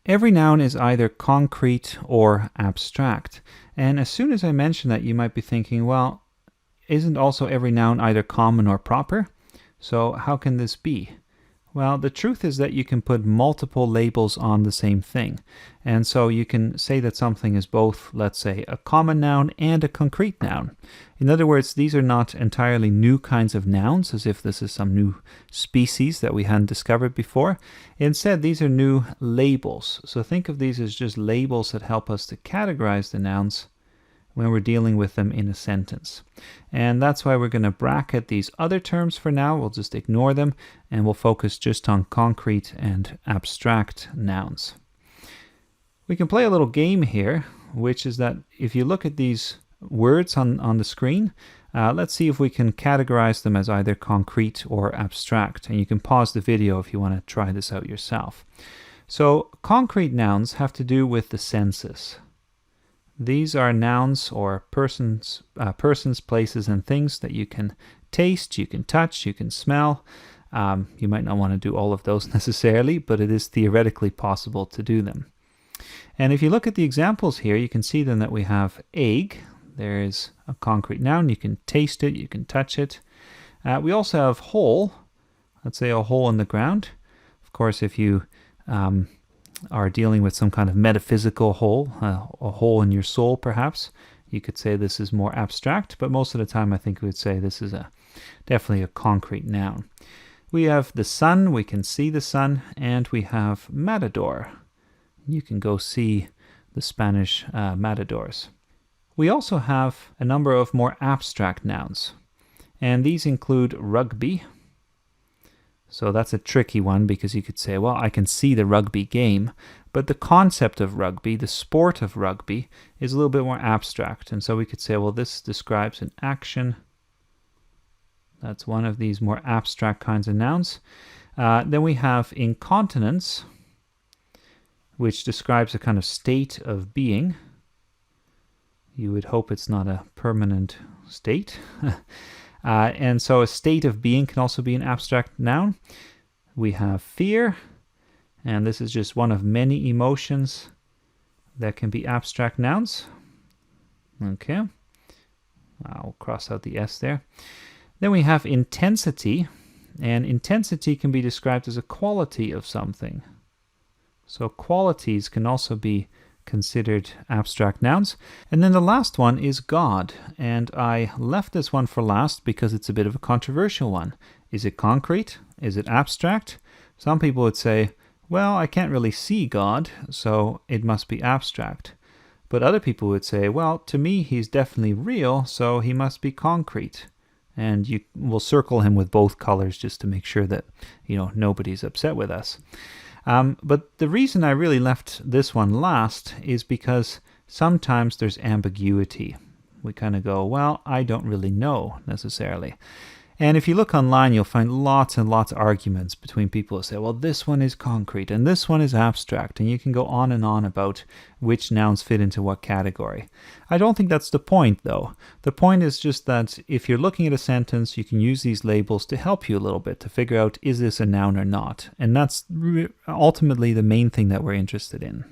Every noun is either concrete or abstract. And as soon as I mention that, you might be thinking, well, isn't also every noun either common or proper? So how can this be? Well, the truth is that you can put multiple labels on the same thing. And so you can say that something is both, let's say, a common noun and a concrete noun. In other words, these are not entirely new kinds of nouns, as if this is some new species that we hadn't discovered before. Instead, these are new labels. So think of these as just labels that help us to categorize the nouns when we're dealing with them in a sentence. And that's why we're going to bracket these other terms for now. We'll just ignore them and we'll focus just on concrete and abstract nouns. We can play a little game here, which is that if you look at these words on the screen, let's see if we can categorize them as either concrete or abstract. And you can pause the video if you want to try this out yourself. So concrete nouns have to do with the senses. These are nouns or persons, places, and things that you can taste, you can touch, you can smell. You might not want to do all of those necessarily, but it is theoretically possible to do them. And if you look at the examples here, you can see then that we have egg. There is a concrete noun. You can taste it, you can touch it. We also have hole. Let's say a hole in the ground. Of course, if you are dealing with some kind of metaphysical hole, a hole in your soul perhaps, you could say this is more abstract, but most of the time I think we would say this is definitely a concrete noun. We have the sun, we can see the sun, and we have matador. You can go see the Spanish matadors. We also have a number of more abstract nouns, and these include rugby. So that's a tricky one because you could say, well, I can see the rugby game, but the concept of rugby, the sport of rugby, is a little bit more abstract. And so we could say, well, this describes an action. That's one of these more abstract kinds of nouns. Then we have incontinence, which describes a kind of state of being. You would hope it's not a permanent state. And so a state of being can also be an abstract noun. We have fear, and this is just one of many emotions that can be abstract nouns. Okay, I'll cross out the S there. Then we have intensity, and intensity can be described as a quality of something. So qualities can also be considered abstract nouns. And then the last one is God, and I left this one for last because it's a bit of a controversial one. Is it concrete? Is it abstract? Some people would say, well, I can't really see God, so it must be abstract. But other people would say, well, to me he's definitely real, so he must be concrete. And you will circle him with both colors just to make sure that, nobody's upset with us. But the reason I really left this one last is because sometimes there's ambiguity. We kind of go, well, I don't really know necessarily. And if you look online, you'll find lots and lots of arguments between people who say, well, this one is concrete and this one is abstract. And you can go on and on about which nouns fit into what category. I don't think that's the point, though. The point is just that if you're looking at a sentence, you can use these labels to help you a little bit to figure out, is this a noun or not? And that's ultimately the main thing that we're interested in.